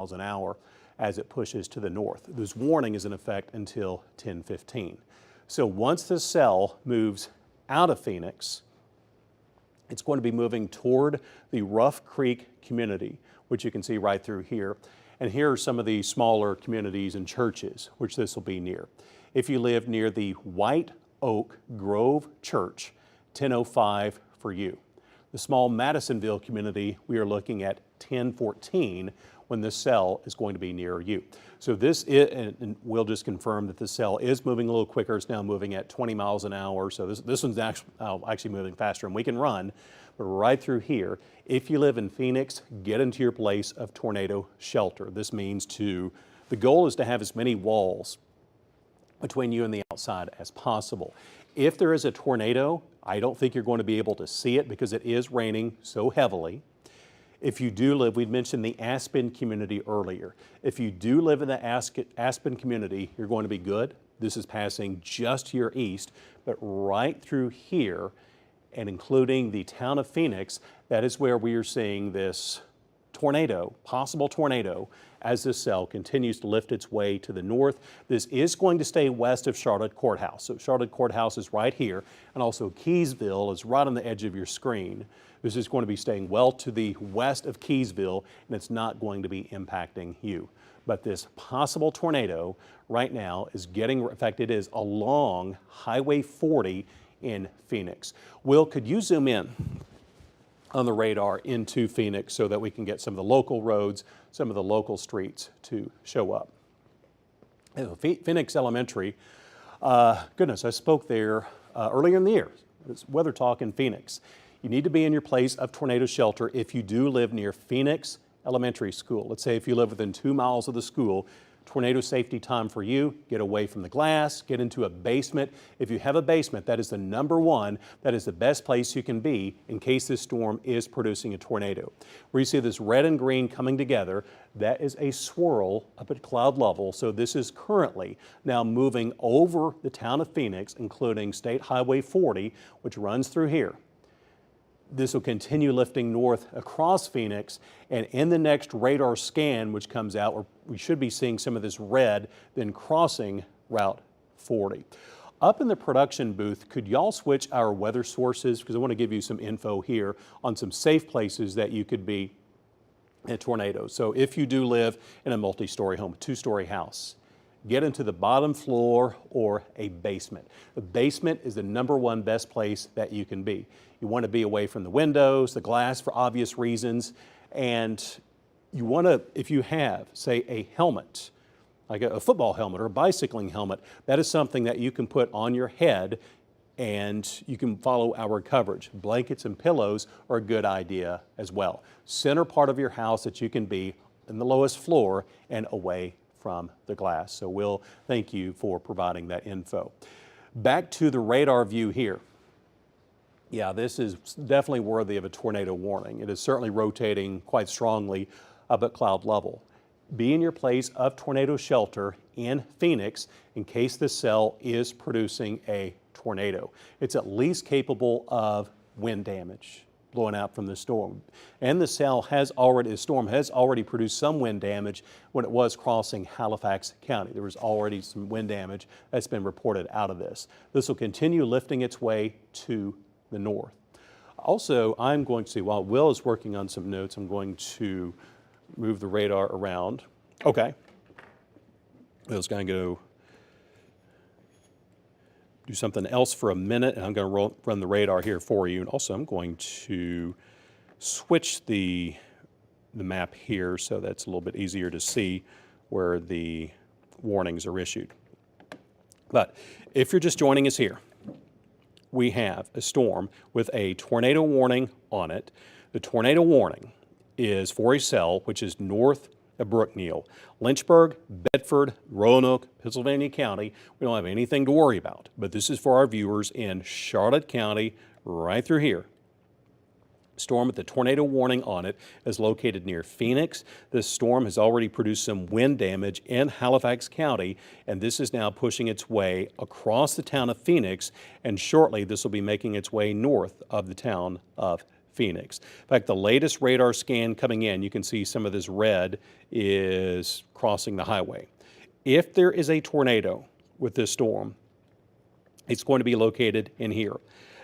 miles an hour as it pushes to the north. This warning is in effect until 10:15. So once this cell moves out of Phoenix, it's going to be moving toward the Rough Creek community, which you can see right through here. And here are some of the smaller communities and churches which this will be near. If you live near the White Oak Grove Church, 1005 for you. The small Madisonville community, we are looking at 1014 when this cell is going to be near you. So this is, and we'll just confirm that the cell is moving a little quicker. It's now moving at 20 miles an hour. So this one's actually moving faster, and we can run. But right through here, if you live in Phoenix, get into your place of tornado shelter. This means the goal is to have as many walls between you and the outside as possible. If there is a tornado, I don't think you're going to be able to see it because it is raining so heavily. If you do live, we'd mentioned the Aspen community earlier. If you do live in the Aspen community, you're going to be good. This is passing just to your east, but right through here and including the town of Phoenix, that is where we are seeing this tornado, possible tornado, as this cell continues to lift its way to the north. This is going to stay west of Charlotte Courthouse. So Charlotte Courthouse is right here, and also Keysville is right on the edge of your screen. This is going to be staying well to the west of Keysville, and it's not going to be impacting you. But this possible tornado right now is getting, in fact, it is along Highway 40 in Phoenix. Will, could you zoom in on the radar into Phoenix so that we can get some of the local roads, some of the local streets to show up? Phoenix Elementary, goodness, I spoke there earlier in the year. It's Weather Talk in Phoenix. You need to be in your place of tornado shelter if you do live near Phoenix Elementary School. Let's say if you live within 2 miles of the school, tornado safety time for you, get away from the glass, get into a basement. If you have a basement, that is the number one, that is the best place you can be in case this storm is producing a tornado. Where you see this red and green coming together, that is a swirl up at cloud level. So this is currently now moving over the town of Phoenix, including State Highway 40, which runs through here. This will continue lifting north across Phoenix, and in the next radar scan, which comes out, we should be seeing some of this red, then crossing Route 40. Up in the production booth, could y'all switch our weather sources? Because I want to give you some info here on some safe places that you could be in a tornado. So if you do live in a multi-story home, a 2-story house, get into the bottom floor or a basement. The basement is the number one best place that you can be. You want to be away from the windows, the glass for obvious reasons, and you want to, if you have, say, a helmet, like a football helmet or a bicycling helmet, that is something that you can put on your head and you can follow our coverage. Blankets and pillows are a good idea as well. Center part of your house that you can be in the lowest floor and away from the glass. So Will, thank you for providing that info. Back to the radar view here. Yeah, this is definitely worthy of a tornado warning. It is certainly rotating quite strongly up at cloud level. Be in your place of tornado shelter in Phoenix in case this cell is producing a tornado. It's at least capable of wind damage blowing out from the storm. And the storm has already produced some wind damage when it was crossing Halifax County. There was already some wind damage that's been reported out of this. This will continue lifting its way to the north. Also, I'm going to see, while Will is working on some notes, I'm going to move the radar around. Okay. Will's going to go do something else for a minute, and I'm going to run the radar here for you. And also, I'm going to switch the map here so that's a little bit easier to see where the warnings are issued. But if you're just joining us here, we have a storm with a tornado warning on it. The tornado warning is for a cell which is north of Brookneal. Lynchburg, Bedford, Roanoke, Pennsylvania County, we don't have anything to worry about. But this is for our viewers in Charlotte County, right through here. Storm with the tornado warning on it is located near Phoenix. This storm has already produced some wind damage in Halifax County, and this is now pushing its way across the town of Phoenix, and shortly this will be making its way north of the town of Phoenix. In fact, the latest radar scan coming in, you can see some of this red is crossing the highway. If there is a tornado with this storm, it's going to be located in here,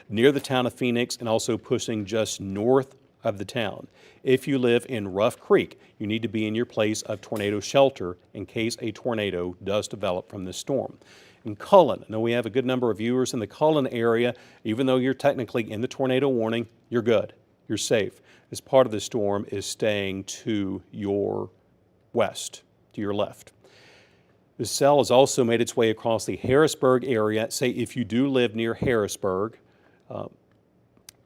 near the town of Phoenix and also pushing just north of the town. If you live in Rough Creek, you need to be in your place of tornado shelter in case a tornado does develop from this storm. In Cullen, I know we have a good number of viewers in the Cullen area. Even though you're technically in the tornado warning, you're good. You're safe. As part of the storm is staying to your west, to your left. The cell has also made its way across the Harrisburg area. Say if you do live near Harrisburg,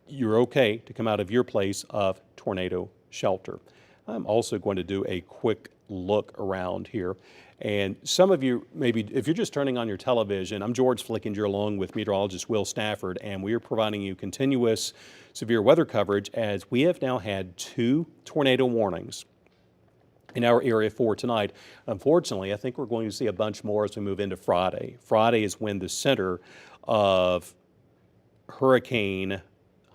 you're okay to come out of your place of tornado shelter. I'm also going to do a quick look around here. And some of you, maybe if you're just turning on your television, I'm George Flickinger along with meteorologist Will Stafford, and we are providing you continuous severe weather coverage as we have now had 2 tornado warnings in our area for tonight. Unfortunately, I think we're going to see a bunch more as we move into Friday. Friday is when the center of Hurricane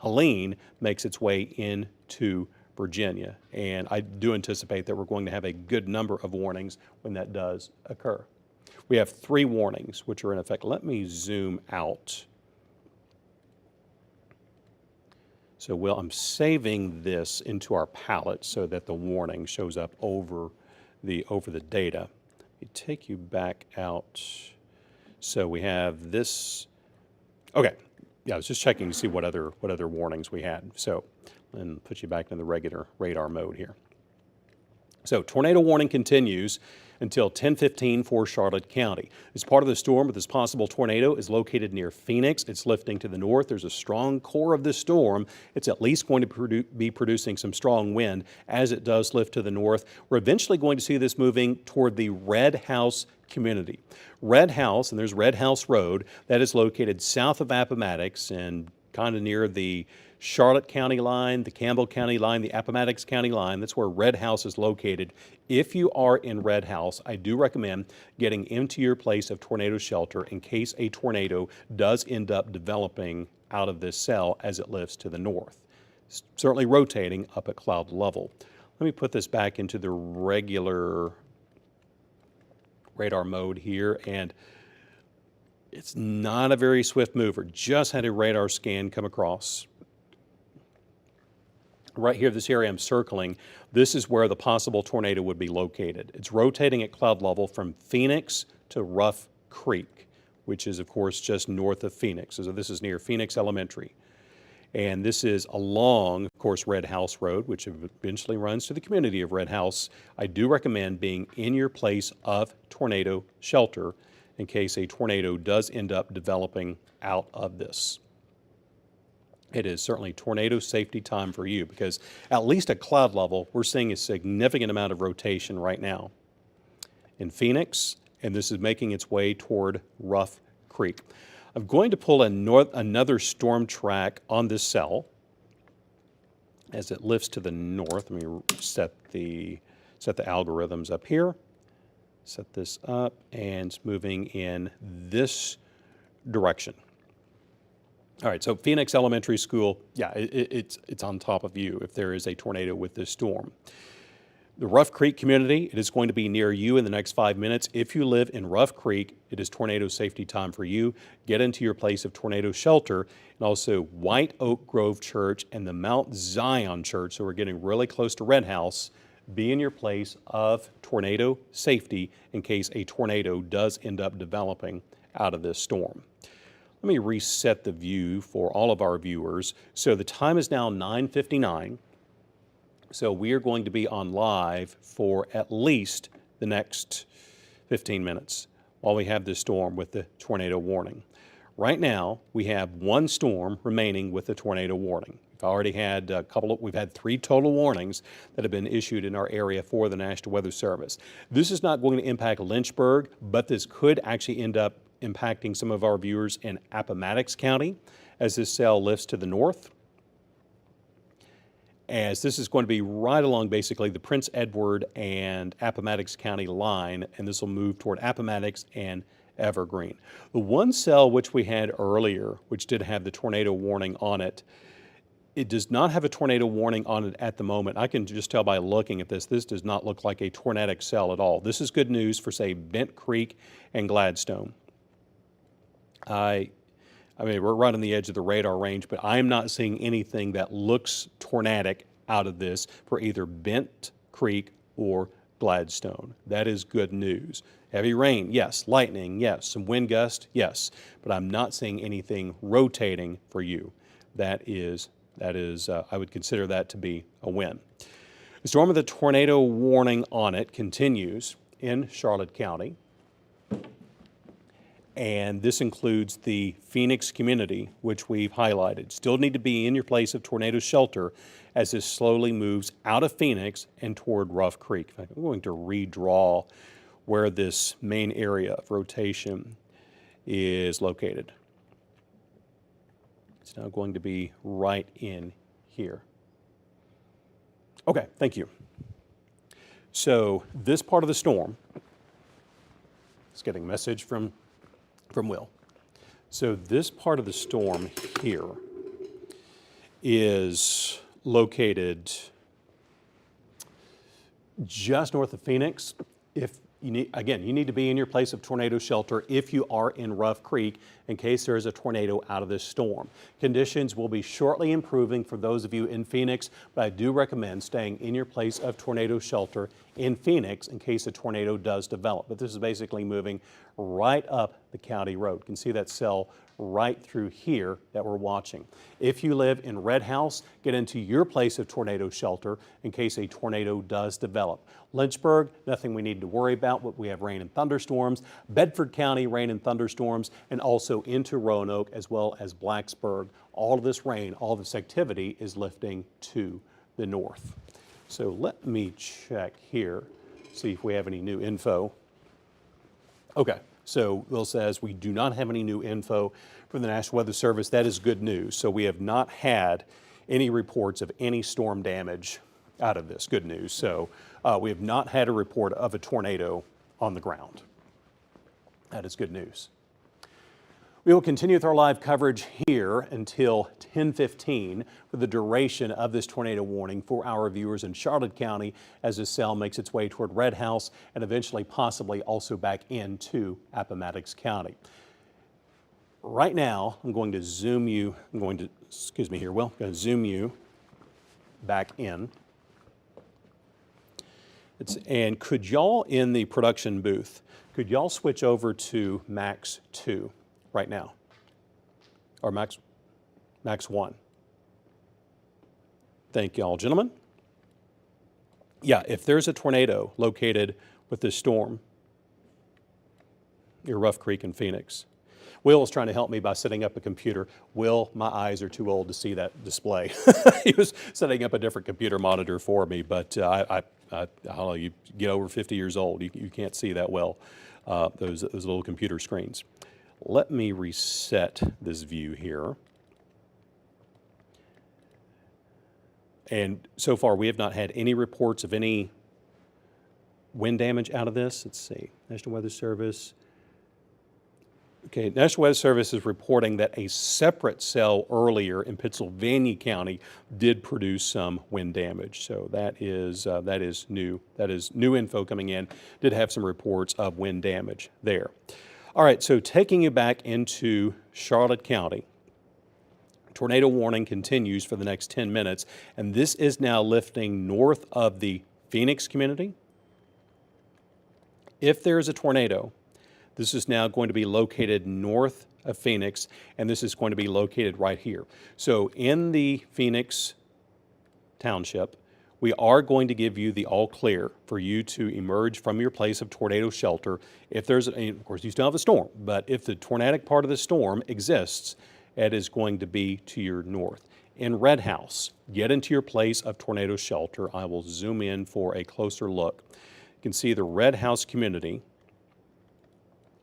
Helene makes its way into Virginia, and I do anticipate that we're going to have a good number of warnings when that does occur. We have 3 warnings which are in effect. Let me zoom out. So Will, I'm saving this into our palette so that the warning shows up over the data. Let me take you back out. So we have this. Okay, yeah, I was just checking to see what other warnings we had. So, and put you back in the regular radar mode here. So tornado warning continues until 10:15 for Charlotte County. As part of the storm with this possible tornado is located near Phoenix. It's lifting to the north. There's a strong core of this storm. It's at least going to be producing some strong wind as it does lift to the north. We're eventually going to see this moving toward the Red House community. Red House, and there's Red House Road, that is located south of Appomattox and kind of near the Charlotte County line, the Campbell County line, the Appomattox County line. That's where Red House is located. If you are in Red House, I do recommend getting into your place of tornado shelter in case a tornado does end up developing out of this cell as it lifts to the north. It's certainly rotating up at cloud level. Let me put this back into the regular radar mode here, and it's not a very swift mover. Just had a radar scan come across. Right here, this area I'm circling, this is where the possible tornado would be located. It's rotating at cloud level from Phoenix to Rough Creek, which is, of course, just north of Phoenix. So this is near Phoenix Elementary. And this is along, of course, Red House Road, which eventually runs to the community of Red House. I do recommend being in your place of tornado shelter in case a tornado does end up developing out of this. It is certainly tornado safety time for you because at least at cloud level, we're seeing a significant amount of rotation right now in Phoenix, and this is making its way toward Rough Creek. I'm going to pull another storm track on this cell as it lifts to the north. Let me set the algorithms up here. Set this up, and it's moving in this direction. All right, so Phoenix Elementary School, yeah, it's on top of you if there is a tornado with this storm. The Rough Creek community, it is going to be near you in the next 5 minutes. If you live in Rough Creek, it is tornado safety time for you. Get into your place of tornado shelter, and also White Oak Grove Church and the Mount Zion Church, so we're getting really close to Red House. Be in your place of tornado safety in case a tornado does end up developing out of this storm. Let me reset the view for all of our viewers. So the time is now 9:59. So we are going to be on live for at least the next 15 minutes while we have this storm with the tornado warning. Right now, we have 1 storm remaining with the tornado warning. We've had 3 total warnings that have been issued in our area for the National Weather Service. This is not going to impact Lynchburg, but this could actually end up impacting some of our viewers in Appomattox County as this cell lifts to the north. As this is going to be right along basically the Prince Edward and Appomattox County line, and this will move toward Appomattox and Evergreen. The one cell which we had earlier, which did have the tornado warning on it, It does not have a tornado warning on it at the moment. I can just tell by looking at this, this does not look like a tornadic cell at all. This is good news for, say, Bent Creek and Gladstone. I mean, we're right on the edge of the radar range, but I'm not seeing anything that looks tornadic out of this for either Bent Creek or Gladstone. That is good news. Heavy rain, yes. Lightning, yes. Some wind gust, yes. But I'm not seeing anything rotating for you. That is, I would consider that to be a win. The storm with a tornado warning on it continues in Charlotte County. And this includes the Phoenix community, which we've highlighted. Still need to be in your place of tornado shelter as this slowly moves out of Phoenix and toward Rough Creek. In fact, I'm going to redraw where this main area of rotation is located. It's now going to be right in here. Okay, thank you. So this part of the storm, it's getting a message from Will. So this part of the storm here is located just north of Phoenix. If you need, again, you need to be in your place of tornado shelter if you are in Rough Creek in case there is a tornado out of this storm. Conditions will be shortly improving for those of you in Phoenix, but I do recommend staying in your place of tornado shelter in Phoenix in case a tornado does develop. But this is basically moving right up the county road. You can see that cell right through here that we're watching. If you live in Red House, get into your place of tornado shelter in case a tornado does develop. Lynchburg, nothing we need to worry about, but we have rain and thunderstorms. Bedford County, rain and thunderstorms, and also into Roanoke as well as Blacksburg. All of this rain, all this activity is lifting to the north. So let me check here, see if we have any new info. Okay, so Will says we do not have any new info from the National Weather Service. That is good news. So we have not had any reports of any storm damage out of this. Good news. So we have not had a report of a tornado on the ground. That is good news. We will continue with our live coverage here until 10:15 for the duration of this tornado warning for our viewers in Charlotte County as this cell makes its way toward Red House and eventually possibly also back into Appomattox County. Right now, I'm going to zoom you, excuse me here, Will, I'm going to zoom you back in. And could y'all in the production booth, could y'all switch over to Max 2? Right now, or Max 1. Thank you all, gentlemen. Yeah, if there's a tornado located with this storm near Rough Creek in Phoenix, Will is trying to help me by setting up a computer. Will, my eyes are too old to see that display. He was setting up a different computer monitor for me, but I don't know, you get over 50 years old, you can't see that well, those little computer screens. Let me reset this view here. And so far, we have not had any reports of any wind damage out of this. Let's see, National Weather Service. Okay, National Weather Service is reporting that a separate cell earlier in Pittsylvania County did produce some wind damage. So that is new. That is new info coming in. Did have some reports of wind damage there. All right, so taking you back into Charlotte County, tornado warning continues for the next 10 minutes, and this is now lifting north of the Phoenix community. If there is a tornado, this is now going to be located north of Phoenix, and this is going to be located right here. So in the Phoenix Township, we are going to give you the all clear for you to emerge from your place of tornado shelter. If there's, of course, you still have a storm, but if the tornadic part of the storm exists, it is going to be to your north. In Red House, get into your place of tornado shelter. I will zoom in for a closer look. You can see the Red House community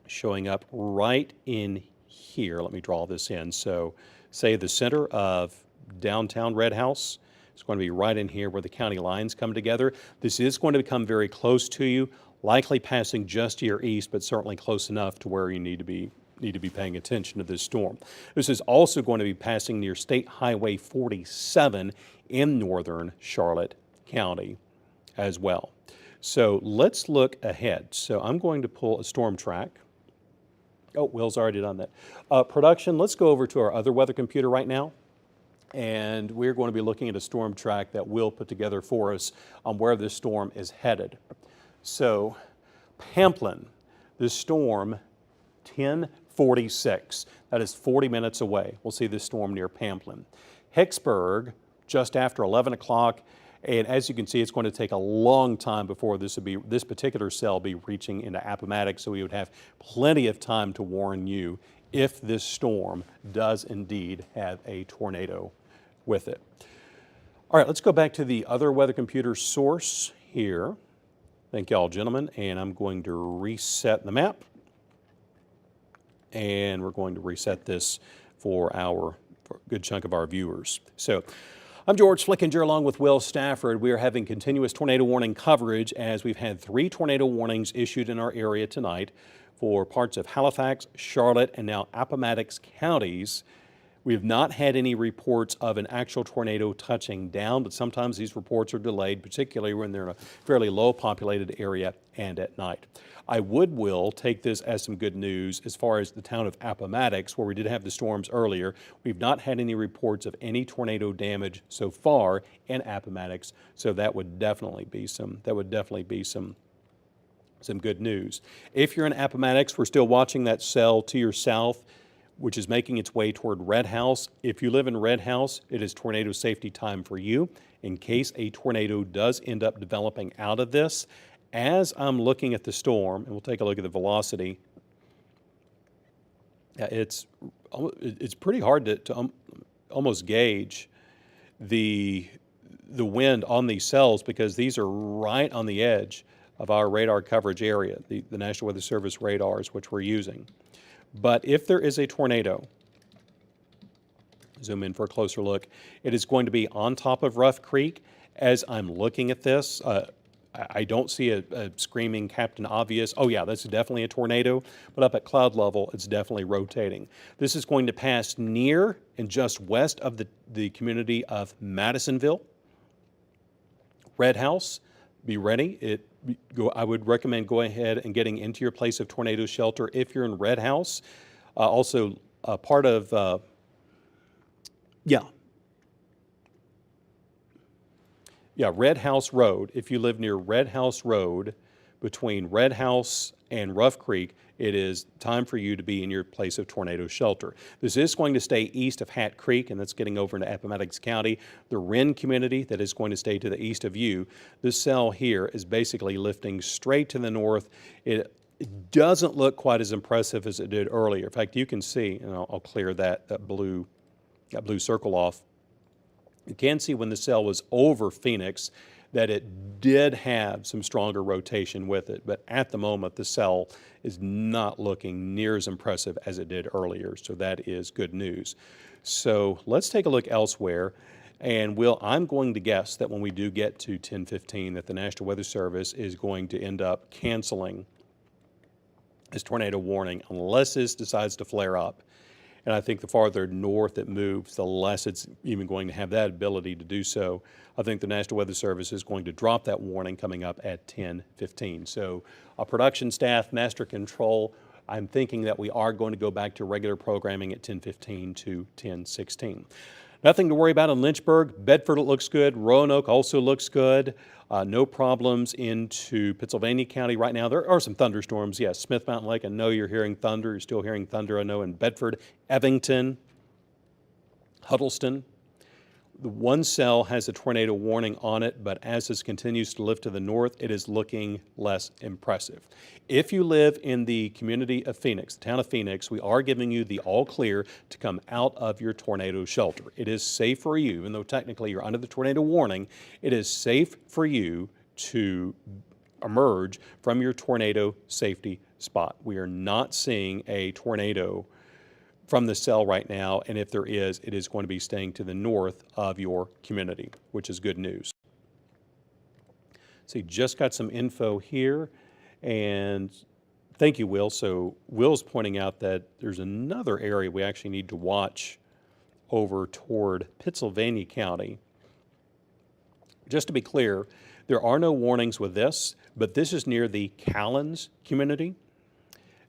showing up right in here. Let me draw this in. So, say the center of downtown Red House. It's going to be right in here where the county lines come together. This is going to become very close to you, likely passing just to your east, but certainly close enough to where you need to be need to be paying attention to this storm. This is also going to be passing near State Highway 47 in northern Charlotte County as well. So let's look ahead. So I'm going to pull a storm track. Oh, Will's already done that. Production, let's go over to our other weather computer right now. And we're going to be looking at a storm track that Will put together for us on where this storm is headed. So Pamplin, this storm, 10:46. That is 40 minutes away. We'll see this storm near Pamplin. Hicksburg, just after 11 o'clock. And as you can see, it's going to take a long time before this particular cell be reaching into Appomattox, so we would have plenty of time to warn you if this storm does indeed have a tornado with it. All right, let's go back to the other weather computer source here. Thank you all, gentlemen, and I'm going to reset the map. And we're going to reset this for a good chunk of our viewers. So I'm George Flickinger along with Will Stafford. We are having continuous tornado warning coverage as we've had 3 tornado warnings issued in our area tonight for parts of Halifax, Charlotte, and now Appomattox counties. We have not had any reports of an actual tornado touching down, but sometimes these reports are delayed, particularly when they're in a fairly low populated area and at night. I will take this as some good news as far as the town of Appomattox, where we did have the storms earlier. We've not had any reports of any tornado damage so far in Appomattox, so that would definitely be some good news. If you're in Appomattox, we're still watching that cell to your south, which is making its way toward Red House. If you live in Red House, it is tornado safety time for you in case a tornado does end up developing out of this. As I'm looking at the storm, and we'll take a look at the velocity, it's pretty hard to almost gauge the wind on these cells because these are right on the edge of our radar coverage area, the National Weather Service radars, which we're using. But if there is a tornado, zoom in for a closer look, it is going to be on top of Rough Creek. As I'm looking at this, I don't see a screaming Captain Obvious. Oh yeah, that's definitely a tornado, but up at cloud level, it's definitely rotating. This is going to pass near and just west of the community of Madisonville. Red House, be ready. I would recommend going ahead and getting into your place of tornado shelter if you're in Red House. Also, part of, Red House Road. If you live near Red House Road, between Red House and Rough Creek, it is time for you to be in your place of tornado shelter. This is going to stay east of Hat Creek, and that's getting over into Appomattox County. The Wren community that is going to stay to the east of you. This cell here is basically lifting straight to the north. It doesn't look quite as impressive as it did earlier. In fact, you can see, and I'll clear that blue circle off. You can see when the cell was over Phoenix that it did have some stronger rotation with it, but at the moment the cell is not looking near as impressive as it did earlier, so that is good news. So let's take a look elsewhere, and I'm going to guess that when we do get to 10:15 that the National Weather Service is going to end up canceling this tornado warning unless this decides to flare up. And I think the farther north it moves, the less it's even going to have that ability to do so. I think the National Weather Service is going to drop that warning coming up at 10:15. So production staff, master control, I'm thinking that we are going to go back to regular programming at 10:15 to 10:16. Nothing to worry about in Lynchburg. Bedford looks good. Roanoke also looks good. No problems into Pittsylvania County right now. There are some thunderstorms. Yes, Smith Mountain Lake, I know you're hearing thunder. You're still hearing thunder, I know, in Bedford, Evington, Huddleston. The one cell has a tornado warning on it, but as this continues to lift to the north, it is looking less impressive. If you live in the community of Phoenix, the town of Phoenix, we are giving you the all clear to come out of your tornado shelter. It is safe for you, even though technically you're under the tornado warning, it is safe for you to emerge from your tornado safety spot. We are not seeing a tornado from the cell right now, and if there is, it is going to be staying to the north of your community, which is good news. See, just got some info here, and Thank you, Will. So Will's pointing out that there's another area we actually need to watch over toward Pittsylvania County. Just to be clear, there are no warnings with this, but this is near the Callens community.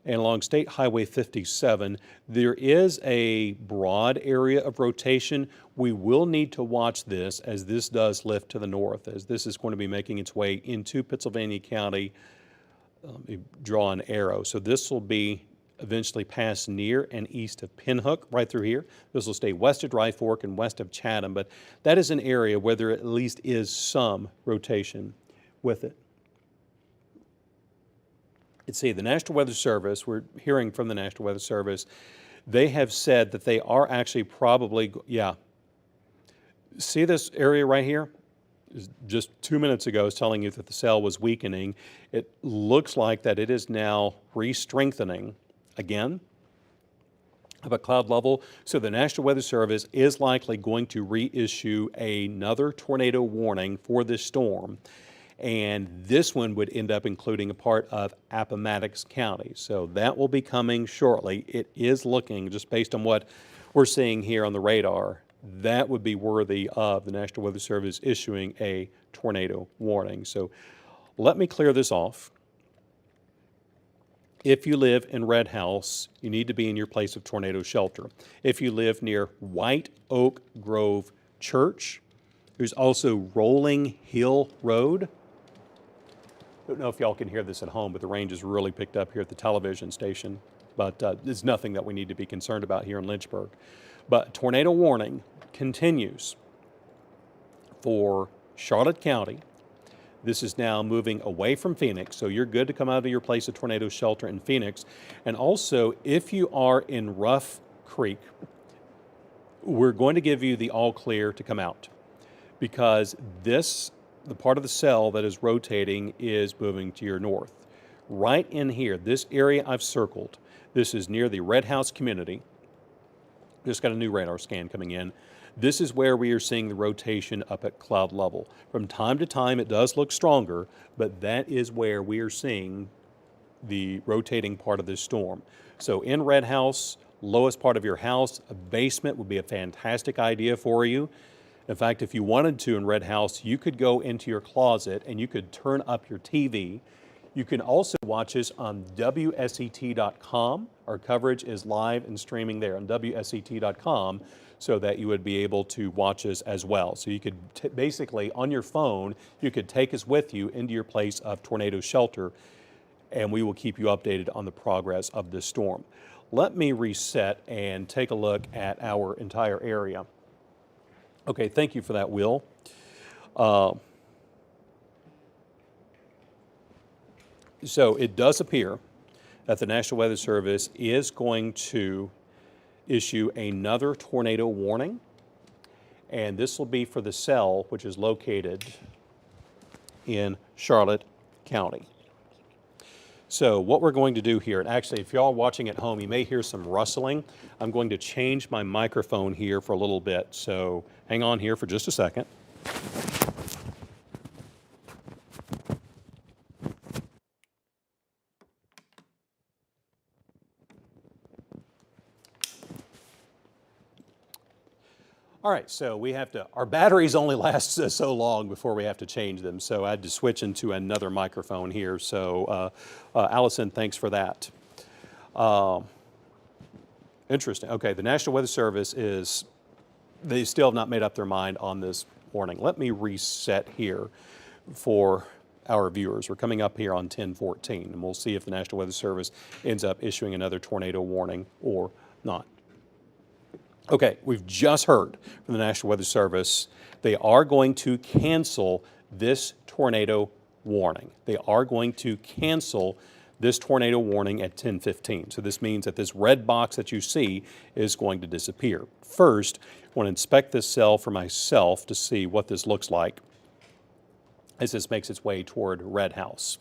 And along State Highway 57, there is a broad area of rotation. We will need to watch this as this does lift to the north, as this is going to be making its way into Pittsylvania County. Let me draw an arrow. So this will be eventually pass near and east of Pinhook, right through here. This will stay west of Dry Fork and west of Chatham, but that is an area where there at least is some rotation with it. Let's see, the National Weather Service, we're hearing from the National Weather Service, they have said that they are actually probably, see this area right here? Just 2 minutes ago, I was telling you that the cell was weakening. It looks like that it is now re-strengthening again of a cloud level. So the National Weather Service is likely going to reissue another tornado warning for this storm. And this one would end up including a part of Appomattox County. So that will be coming shortly. It is looking, just based on what we're seeing here on the radar, that would be worthy of the National Weather Service issuing a tornado warning. So let me clear this off. If you live in Red House, you need to be in your place of tornado shelter. If you live near White Oak Grove Church, there's also Rolling Hill Road. I don't know if y'all can hear this at home, but the range is really picked up here at the television station. But it's nothing that we need to be concerned about here in Lynchburg. But tornado warning continues for Charlotte County. This is now moving away from Phoenix, so you're good to come out of your place of tornado shelter in Phoenix. And also, if you are in Rough Creek, we're going to give you the all clear to come out, because the part of the cell that is rotating is moving to your north. Right in here, this area I've circled, this is near the Red House community. Just got a new radar scan coming in. This is where we are seeing the rotation up at cloud level. From time to time, it does look stronger, but that is where we are seeing the rotating part of this storm. So in Red House, lowest part of your house, a basement would be a fantastic idea for you. In fact, if you wanted to in Red House, you could go into your closet and you could turn up your TV. You can also watch us on WSET.com. Our coverage is live and streaming there on WSET.com, so that you would be able to watch us as well. So you could basically, on your phone, you could take us with you into your place of tornado shelter, and we will keep you updated on the progress of this storm. Let me reset and take a look at our entire area. Okay, thank you for that, Will. So it does appear that the National Weather Service is going to issue another tornado warning, and this will be for the cell, which is located in Charlotte County. So what we're going to do here, and actually if y'all are watching at home, you may hear some rustling. I'm going to change my microphone here for a little bit, so hang on here for just a second. All right, so we have to, our batteries only last so long before we have to change them, so I had to switch into another microphone here. So Allison, thanks for that. Interesting. Okay, the National Weather Service they still have not made up their mind on this warning. Let me reset here for our viewers. We're coming up here on 10:14, and we'll see if the National Weather Service ends up issuing another tornado warning or not. Okay, we've just heard from the National Weather Service. They are going to cancel this tornado warning. They are going to cancel this tornado warning at 10:15. So this means that this red box that you see is going to disappear. First, I want to inspect this cell for myself to see what this looks like as this makes its way toward Red House.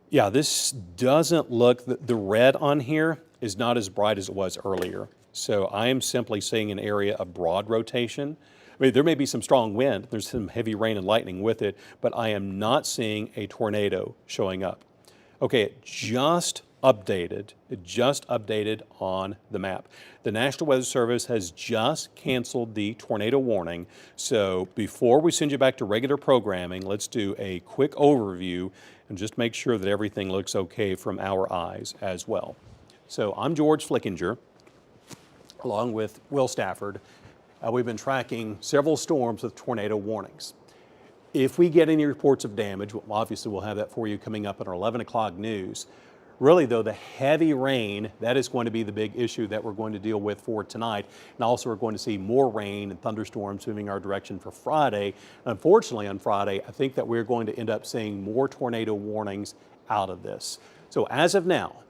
Yeah, this doesn't look, the red on here is not as bright as it was earlier. So I am simply seeing an area of broad rotation. I mean, there may be some strong wind, there's some heavy rain and lightning with it, but I am not seeing a tornado showing up. Okay, it just updated. It just updated on the map. The National Weather Service has just canceled the tornado warning. So before we send you back to regular programming, let's do a quick overview and just make sure that everything looks okay from our eyes as well. So I'm George Flickinger, along with Will Stafford. We've been tracking several storms with tornado warnings. If we get any reports of damage, well, obviously we'll have that for you coming up in our 11 o'clock news. Really though, the heavy rain, that is going to be the big issue that we're going to deal with for tonight. And also we're going to see more rain and thunderstorms moving our direction for Friday. Unfortunately on Friday, I think that we're going to end up seeing more tornado warnings out of this. So as of now,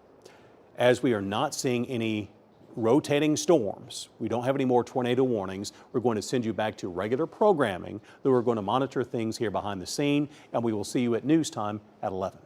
as we are not seeing any rotating storms, we don't have any more tornado warnings, we're going to send you back to regular programming. We're going to monitor things here behind the scene, and we will see you at news time at 11.